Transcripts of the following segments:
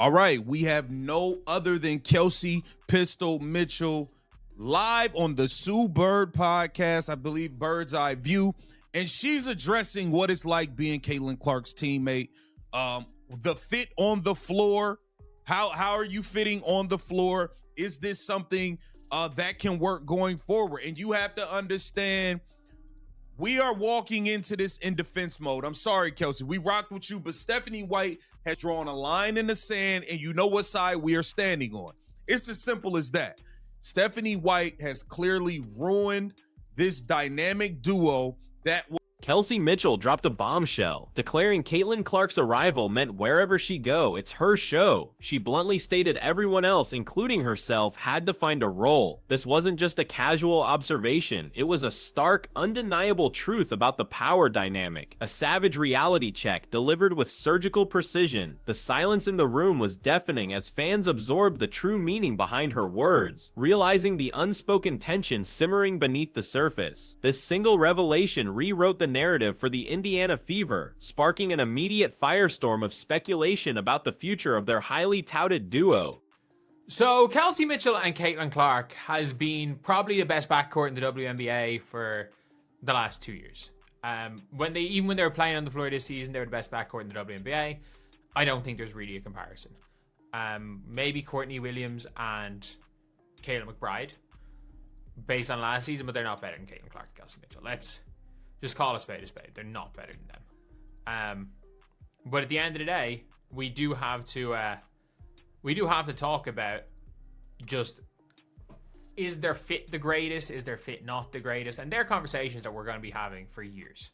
All right, we have no other than Kelsey Pistol Mitchell live on the Sue Bird podcast, I believe Bird's Eye View, and she's addressing what it's like being Caitlin Clark's teammate, the fit on the floor. How are you fitting on the floor? Is this something that can work going forward? And you have to understand, we are walking into this in defense mode. I'm sorry, Kelsey. We rocked with you, but Stephanie White has drawn a line in the sand, and you know what side we are standing on. It's as simple as that. Stephanie White has clearly ruined this dynamic duo that was. Kelsey Mitchell dropped a bombshell, declaring Caitlin Clark's arrival meant wherever she go, it's her show. She bluntly stated everyone else, including herself, had to find a role. This wasn't just a casual observation, it was a stark, undeniable truth about the power dynamic. A savage reality check delivered with surgical precision. The silence in the room was deafening as fans absorbed the true meaning behind her words, realizing the unspoken tension simmering beneath the surface. This single revelation rewrote the narrative for the Indiana Fever, sparking an immediate firestorm of speculation about the future of their highly touted duo. So Kelsey Mitchell and Caitlin Clark has been probably the best backcourt in the WNBA for the last 2 years. When they were playing on the floor this season, they were the best backcourt in the WNBA. I don't think there's really a comparison. Maybe Courtney Williams and Kayla McBride, based on last season, but they're not better than Caitlin Clark and Kelsey Mitchell. Let's just call a spade a spade. They're not better than them. But at the end of the day, we do have to talk about just, is their fit the greatest? Is their fit not the greatest? And they're conversations that we're going to be having for years.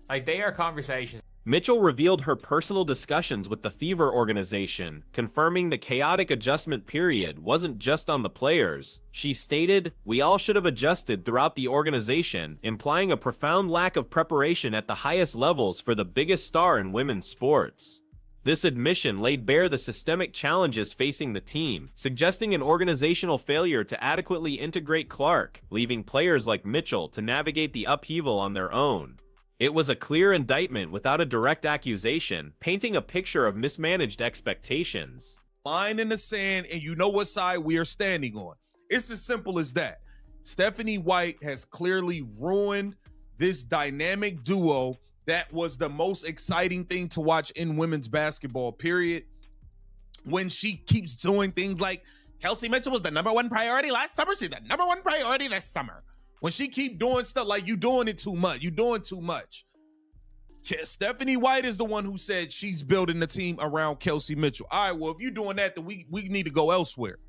Like, they are conversations. Mitchell revealed her personal discussions with the Fever organization, confirming the chaotic adjustment period wasn't just on the players. She stated, "We all should have adjusted throughout the organization," implying a profound lack of preparation at the highest levels for the biggest star in women's sports. This admission laid bare the systemic challenges facing the team, suggesting an organizational failure to adequately integrate Clark, leaving players like Mitchell to navigate the upheaval on their own. It was a clear indictment without a direct accusation, painting a picture of mismanaged expectations. Line in the sand, and you know what side we are standing on. It's as simple as that. Stephanie White has clearly ruined this dynamic duo that was the most exciting thing to watch in women's basketball, period. When she keeps doing things like Kelsey Mitchell was the number one priority last summer, she's the number one priority this summer. When she keep doing stuff like, you doing it too much, you doing too much. Stephanie White is the one who said she's building the team around Kelsey Mitchell. All right, well, if you're doing that, then we need to go elsewhere.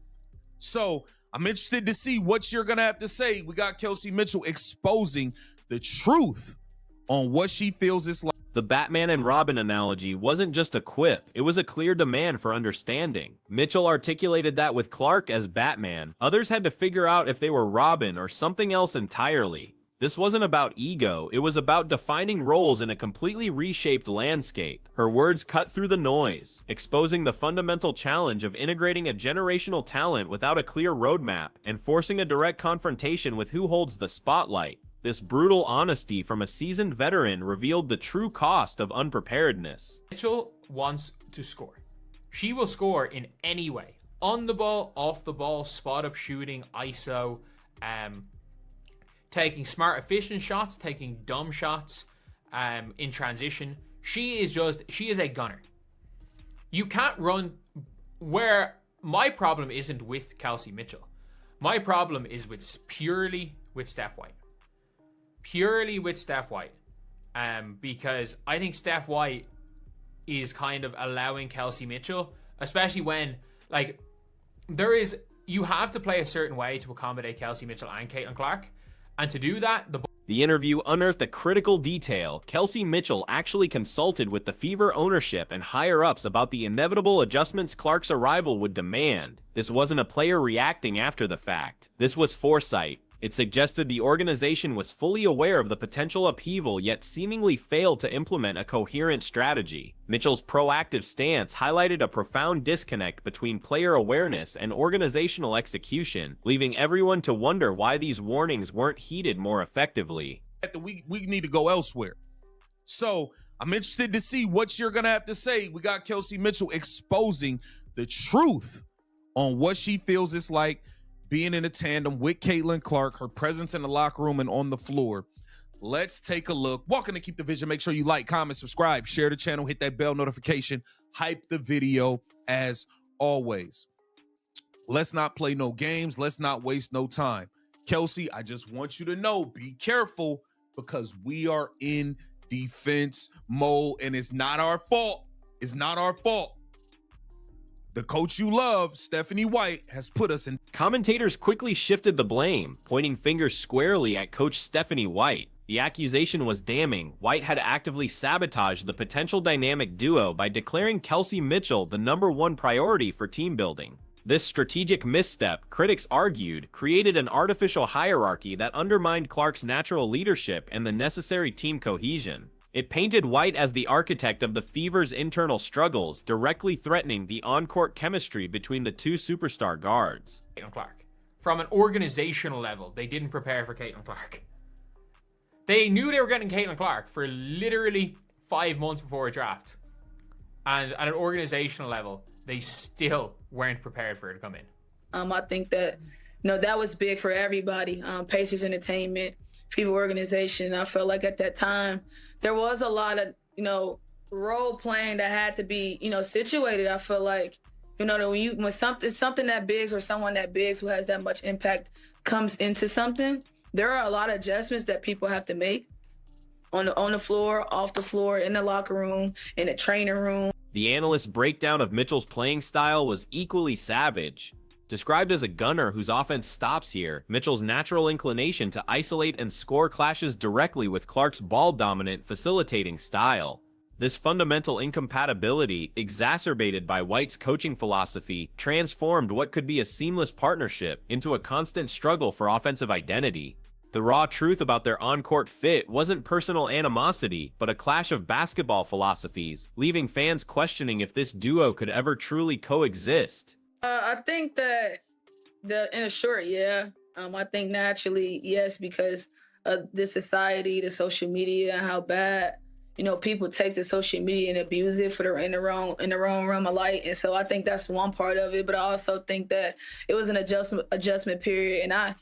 So I'm interested to see what you're going to have to say. We got Kelsey Mitchell exposing the truth on what she feels it's like. The Batman and Robin analogy wasn't just a quip, it was a clear demand for understanding. Mitchell articulated that with Clark as Batman, others had to figure out if they were Robin or something else entirely. This wasn't about ego, it was about defining roles in a completely reshaped landscape. Her words cut through the noise, exposing the fundamental challenge of integrating a generational talent without a clear roadmap and forcing a direct confrontation with who holds the spotlight. This brutal honesty from a seasoned veteran revealed the true cost of unpreparedness. Mitchell wants to score. She will score in any way. On the ball, off the ball, spot up shooting, ISO, taking smart, efficient shots, taking dumb shots in transition. She is a gunner. You can't run where my problem isn't with Kelsey Mitchell. My problem is purely with Steph White. Because I think Steph White is kind of allowing Kelsey Mitchell, especially when, like, you have to play a certain way to accommodate Kelsey Mitchell and Caitlin Clark, and to do that, the interview unearthed a critical detail. Kelsey Mitchell actually consulted with the Fever ownership and higher-ups about the inevitable adjustments Clark's arrival would demand. This wasn't a player reacting after the fact. This was foresight. It suggested the organization was fully aware of the potential upheaval yet seemingly failed to implement a coherent strategy. Mitchell's proactive stance highlighted a profound disconnect between player awareness and organizational execution, leaving everyone to wonder why these warnings weren't heeded more effectively. We need to go elsewhere. So I'm interested to see what you're going to have to say. We got Kelsey Mitchell exposing the truth on what she feels it's like being in a tandem with Caitlin Clark, her presence in the locker room and on the floor. Let's take a look. Welcome to Keep the Vision. Make sure you like, comment, subscribe, share the channel, hit that bell notification, hype the video as always. Let's not play no games. Let's not waste no time. Kelsey, I just want you to know, be careful because we are in defense mode and it's not our fault. It's not our fault. The coach you love, Stephanie White, has put us in. Commentators quickly shifted the blame, pointing fingers squarely at Coach Stephanie White. The accusation was damning. White had actively sabotaged the potential dynamic duo by declaring Kelsey Mitchell the #1 priority for team building. This strategic misstep, critics argued, created an artificial hierarchy that undermined Clark's natural leadership and the necessary team cohesion. It painted White as the architect of the Fever's internal struggles, directly threatening the on-court chemistry between the two superstar guards. Caitlin Clark. From an organizational level, they didn't prepare for Caitlin Clark. They knew they were getting Caitlin Clark for literally 5 months before a draft. And at an organizational level, they still weren't prepared for her to come in. I think that, that was big for everybody. Pacers Entertainment, Fever organization. I felt like at that time, there was a lot of, role playing that had to be, situated. I feel like, that when something that big or someone that big who has that much impact comes into something, there are a lot of adjustments that people have to make on the floor, off the floor, in the locker room, in the training room. The analyst's breakdown of Mitchell's playing style was equally savage. Described as a gunner whose offense stops here, Mitchell's natural inclination to isolate and score clashes directly with Clark's ball-dominant, facilitating style. This fundamental incompatibility, exacerbated by White's coaching philosophy, transformed what could be a seamless partnership into a constant struggle for offensive identity. The raw truth about their on-court fit wasn't personal animosity, but a clash of basketball philosophies, leaving fans questioning if this duo could ever truly coexist. I think that in a short, yeah. I think naturally, yes, because of the society, the social media, and how bad, people take to social media and abuse it for in the wrong realm of light. And so I think that's one part of it. But I also think that it was an adjustment period. And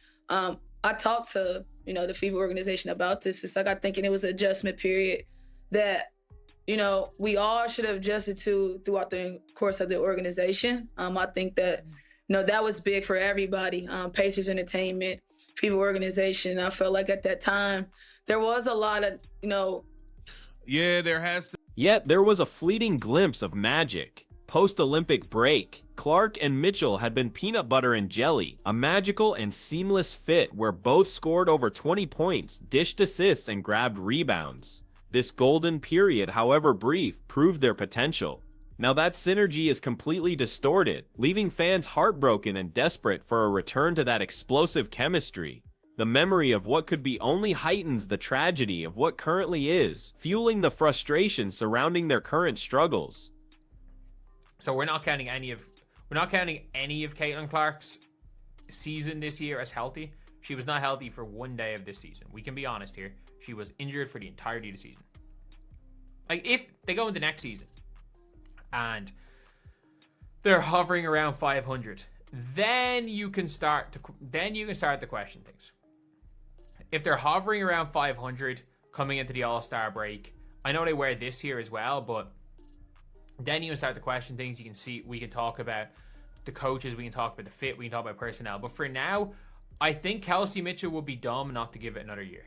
I talked to, the Fever organization about this. It's like I think it was an adjustment period that, we all should have adjusted to throughout the course of the organization. I think that, that was big for everybody. Pacers Entertainment, Fever organization. I felt like at that time, there was a lot of, Yeah, there has to. Yet there was a fleeting glimpse of magic. Post-Olympic break, Clark and Mitchell had been peanut butter and jelly, a magical and seamless fit where both scored over 20 points, dished assists, and grabbed rebounds. This golden period, however brief, proved their potential. Now that synergy is completely distorted, leaving fans heartbroken and desperate for a return to that explosive chemistry. The memory of what could be only heightens the tragedy of what currently is, fueling the frustration surrounding their current struggles. So we're not counting any of Caitlin Clark's season this year as healthy. She was not healthy for one day of this season. We can be honest here. She was injured for the entirety of the season. Like, if they go into next season and they're hovering around 500, then you can start to question things. If they're hovering around 500 coming into the All-Star break, I know they were this year as well, but then you can start to question things. You can see, we can talk about the coaches, we can talk about the fit, we can talk about personnel. But for now, I think Kelsey Mitchell will be dumb not to give it another year.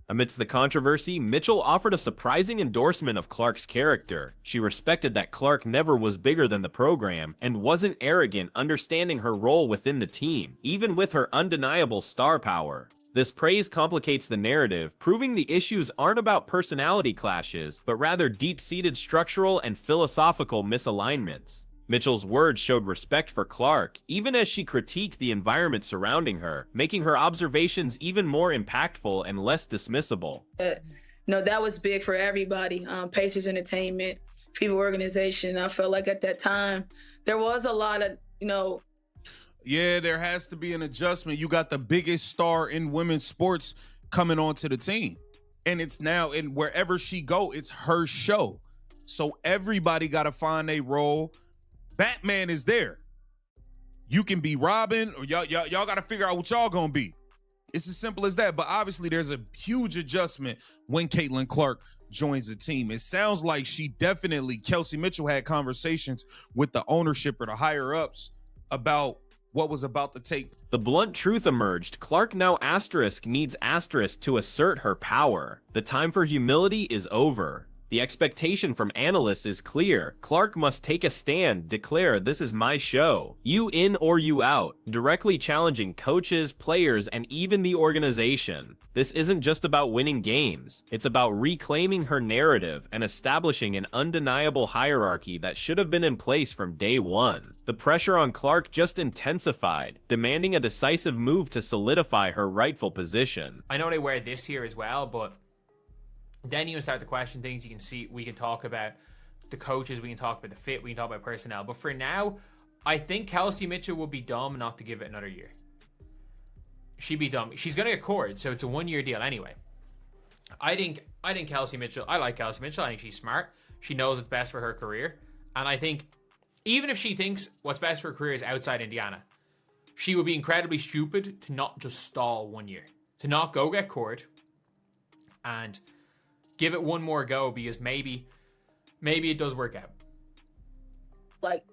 Amidst the controversy, Mitchell offered a surprising endorsement of Clark's character. She respected that Clark never was bigger than the program and wasn't arrogant, understanding her role within the team, even with her undeniable star power. This praise complicates the narrative, proving the issues aren't about personality clashes, but rather deep-seated structural and philosophical misalignments. Mitchell's words showed respect for Clark, even as she critiqued the environment surrounding her, making her observations even more impactful and less dismissible. That was big for everybody. Pacers Entertainment, Fever organization. I felt like at that time, there was a lot of, Yeah, there has to be an adjustment. You got the biggest star in women's sports coming onto the team. And it's now, and wherever she go, it's her show. So everybody got to find a role. Batman is there. You can be Robin, or y'all got to figure out what y'all gonna be. It's as simple as that. But obviously, there's a huge adjustment when Caitlin Clark joins the team. It sounds like Kelsey Mitchell had conversations with the ownership or the higher ups about what was about to take. The blunt truth emerged. Clark now needs to assert her power. The time for humility is over. The expectation from analysts is clear. Clark must take a stand, declare, "This is my show. You in or you out," directly challenging coaches, players, and even the organization. This isn't just about winning games. It's about reclaiming her narrative and establishing an undeniable hierarchy that should have been in place from day one. The pressure on Clark just intensified, demanding a decisive move to solidify her rightful position. I know they wear this here as well, but then you can start to question things. You can see, we can talk about the coaches, we can talk about the fit, we can talk about personnel. But for now, I think Kelsey Mitchell would be dumb not to give it another year. She'd be dumb. She's going to get cored, so it's a 1-year deal anyway. I think Kelsey Mitchell, I like Kelsey Mitchell. I think she's smart. She knows what's best for her career. And I think even if she thinks what's best for her career is outside Indiana, she would be incredibly stupid to not just stall 1 year. To not go get cored and give it one more go, because maybe it does work out. Like,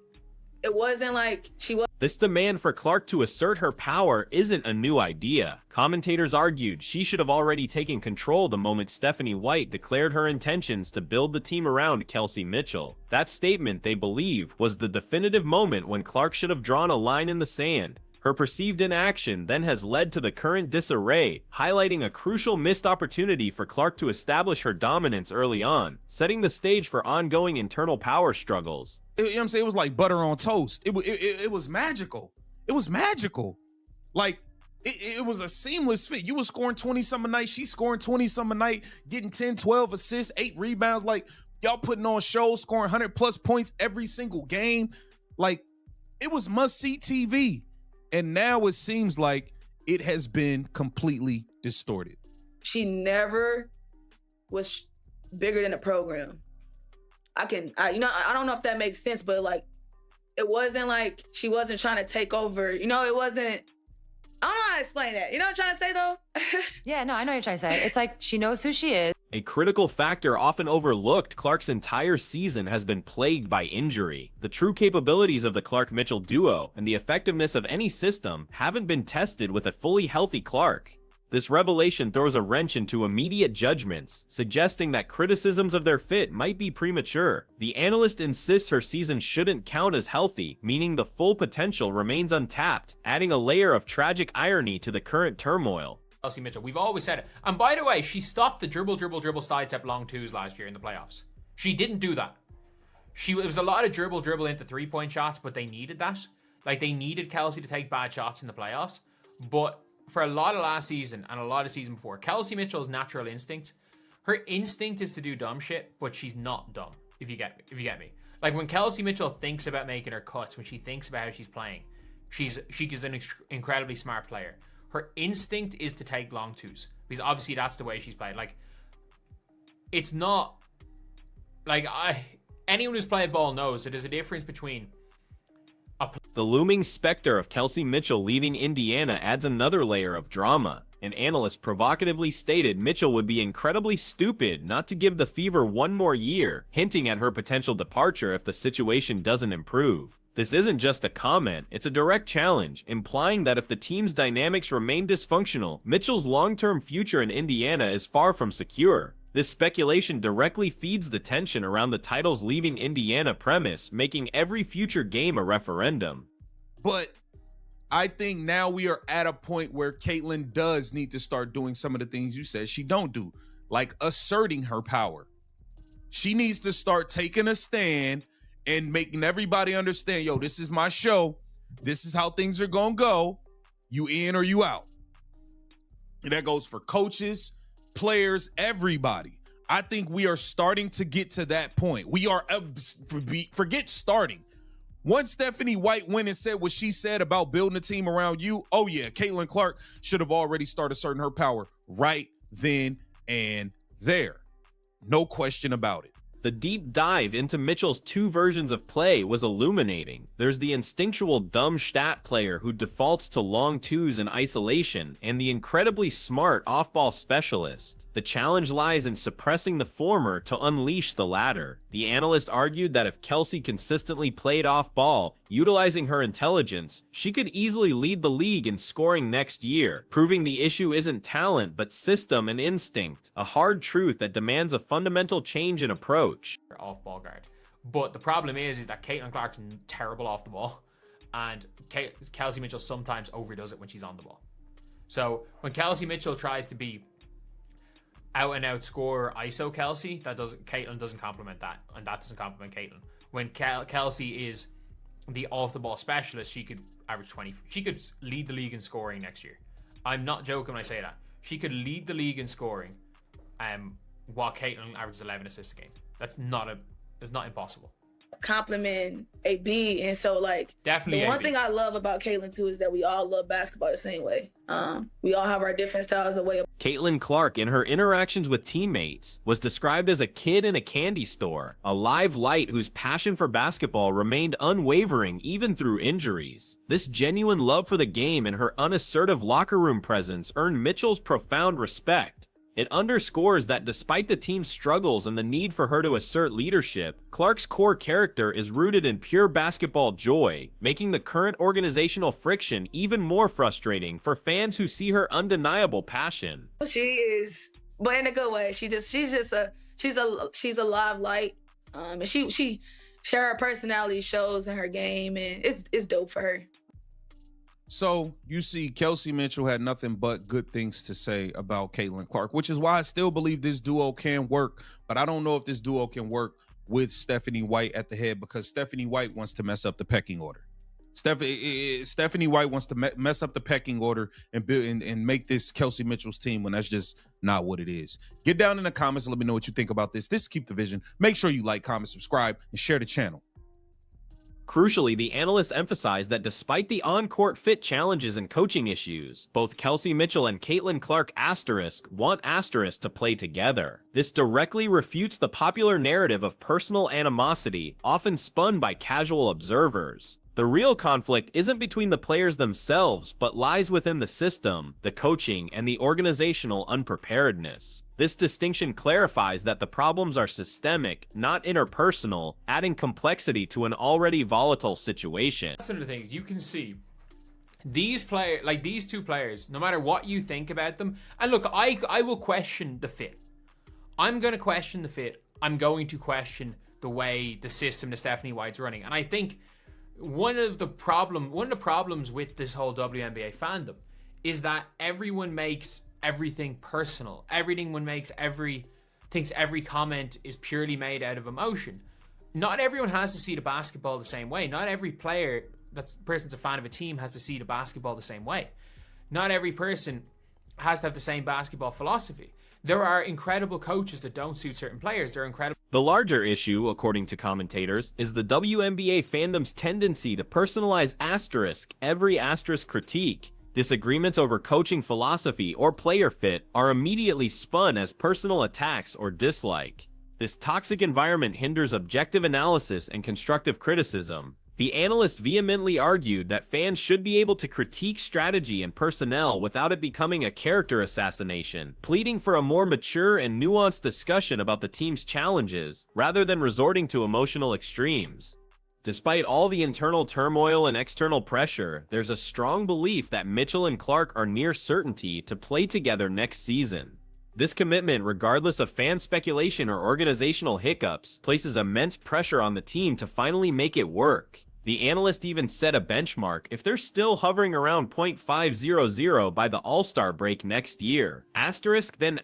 it wasn't like she was. This demand for Clark to assert her power isn't a new idea. Commentators argued she should have already taken control the moment Stephanie White declared her intentions to build the team around Kelsey Mitchell. That statement, they believe, was the definitive moment when Clark should have drawn a line in the sand. Her perceived inaction then has led to the current disarray, highlighting a crucial missed opportunity for Clark to establish her dominance early on, setting the stage for ongoing internal power struggles. You know what I'm saying? It was like butter on toast. It was magical. It was magical. Like, it was a seamless fit. You were scoring 20-some a night. She's scoring 20-some a night, getting 10, 12 assists, 8 rebounds. Like, y'all putting on shows, scoring 100-plus points every single game. Like, it was must-see TV. And now it seems like it has been completely distorted. She never was bigger than the program. I don't know if that makes sense, but like, it wasn't like she wasn't trying to take over. It wasn't. I don't know how to explain that. You know what I'm trying to say, though? Yeah, no, I know what you're trying to say. It's like she knows who she is. A critical factor often overlooked, Clark's entire season has been plagued by injury. The true capabilities of the Clark-Mitchell duo and the effectiveness of any system haven't been tested with a fully healthy Clark. This revelation throws a wrench into immediate judgments, suggesting that criticisms of their fit might be premature. The analyst insists her season shouldn't count as healthy, meaning the full potential remains untapped, adding a layer of tragic irony to the current turmoil. Kelsey Mitchell, we've always said it. And by the way, she stopped the dribble, sidestep, long twos last year in the playoffs. She didn't do that. It was a lot of dribble into 3-point shots, but they needed that. Like, they needed Kelsey to take bad shots in the playoffs. But for a lot of last season and a lot of season before, Kelsey Mitchell's natural instinct, her instinct is to do dumb shit, but she's not dumb, if you get me. Like, when Kelsey Mitchell thinks about making her cuts, when she thinks about how she's playing, she is an incredibly smart player. Her instinct is to take long twos, because obviously that's the way she's played. Like, it's not like anyone who's played ball knows that there's a difference between the looming specter of Kelsey Mitchell leaving Indiana adds another layer of drama. An analyst provocatively stated Mitchell would be incredibly stupid not to give the Fever one more year, hinting at her potential departure if the situation doesn't improve. This isn't just a comment, it's a direct challenge, implying that if the team's dynamics remain dysfunctional, Mitchell's long-term future in Indiana is far from secure. This speculation directly feeds the tension around the title's leaving Indiana premise, making every future game a referendum. But I think now we are at a point where Caitlin does need to start doing some of the things you said she don't do, like asserting her power. She needs to start taking a stand and making everybody understand, yo, this is my show. This is how things are going to go. You in or you out. And that goes for coaches, players, everybody. I think we are starting to get to that point. We are, forget starting. Once Stephanie White went and said what she said about building a team around you, oh yeah, Caitlin Clark should have already started asserting her power right then and there. No question about it. The deep dive into Mitchell's two versions of play was illuminating. There's the instinctual dumb stat player who defaults to long twos in isolation, and the incredibly smart off-ball specialist. The challenge lies in suppressing the former to unleash the latter. The analyst argued that if Kelsey consistently played off-ball, utilizing her intelligence, she could easily lead the league in scoring next year, proving the issue isn't talent but system and instinct, a hard truth that demands a fundamental change in approach. Off ball guard. But the problem is that Caitlin Clark's terrible off the ball, and Kelsey Mitchell sometimes overdoes it when she's on the ball. So when Kelsey Mitchell tries to be out and out scorer ISO Kelsey, Caitlin doesn't complement that, and that doesn't complement Caitlin. When Kelsey is the off the ball specialist, she could average 20. She could lead the league in scoring next year. I'm not joking when I say that. She could lead the league in scoring, while Caitlin averages 11 assists a game. It's not impossible. Compliment AB, and so like Definitely the one AB. thing I love about Caitlin too is that we all love basketball the same way. We all have our different styles of way of Caitlin Clark, in her interactions with teammates, was described as a kid in a candy store, a live light whose passion for basketball remained unwavering even through injuries. This genuine love for the game and her unassertive locker room presence earned Mitchell's profound respect. It underscores that despite the team's struggles and the need for her to assert leadership, Clark's core character is rooted in pure basketball joy, making the current organizational friction even more frustrating for fans who see her undeniable passion. She is, but in a good way. She's a live light. And she her personality shows in her game, and it's dope for her. So you see, Kelsey Mitchell had nothing but good things to say about Caitlin Clark, which is why I still believe this duo can work. But I don't know if this duo can work with Stephanie White at the head, because Stephanie White wants to mess up the pecking order. Stephanie White wants to mess up the pecking order and build and make this Kelsey Mitchell's team when that's just not what it is. Get down in the comments and let me know what you think about this. This is Keep the Vision. Make sure you like, comment, subscribe, and share the channel. Crucially, the analysts emphasized that despite the on-court fit challenges and coaching issues, both Kelsey Mitchell and Caitlin Clark want to play together. This directly refutes the popular narrative of personal animosity, often spun by casual observers. The real conflict isn't between the players themselves, but lies within the system, the coaching, and the organizational unpreparedness. This distinction clarifies that the problems are systemic, not interpersonal, adding complexity to an already volatile situation. That's one of the things you can see. These two players, no matter what you think about them, and look, I will question the fit. I'm going to question the fit. I'm going to question the way the system that Stephanie White's running. And I think one of the problems with this whole WNBA fandom is that everyone makes everything personal. Thinks every comment is purely made out of emotion. Not everyone has to see the basketball the same way. Not every person's a fan of a team has to see the basketball the same way. Not every person has to have the same basketball philosophy. There are incredible coaches that don't suit certain players. They're incredible. The larger issue, according to commentators, is the WNBA fandom's tendency to personalize every critique. Disagreements over coaching philosophy or player fit are immediately spun as personal attacks or dislike. This toxic environment hinders objective analysis and constructive criticism. The analyst vehemently argued that fans should be able to critique strategy and personnel without it becoming a character assassination, pleading for a more mature and nuanced discussion about the team's challenges, rather than resorting to emotional extremes. Despite all the internal turmoil and external pressure, there's a strong belief that Mitchell and Clark are near certainty to play together next season. This commitment, regardless of fan speculation or organizational hiccups, places immense pressure on the team to finally make it work. The analyst even set a benchmark if they're still hovering around .500 by the All-Star break next year. Then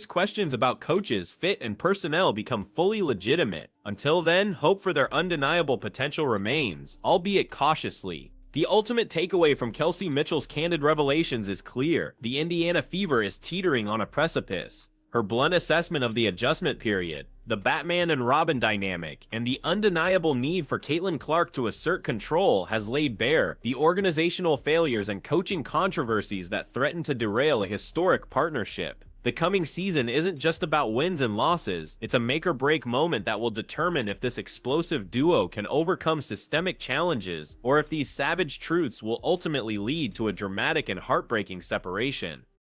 questions about coaches, fit, and personnel become fully legitimate. Until then, hope for their undeniable potential remains, albeit cautiously. The ultimate takeaway from Kelsey Mitchell's candid revelations is clear. The Indiana Fever is teetering on a precipice. Her blunt assessment of the adjustment period, the Batman and Robin dynamic, and the undeniable need for Caitlin Clark to assert control has laid bare the organizational failures and coaching controversies that threaten to derail a historic partnership. The coming season isn't just about wins and losses, it's a make or break moment that will determine if this explosive duo can overcome systemic challenges, or if these savage truths will ultimately lead to a dramatic and heartbreaking separation.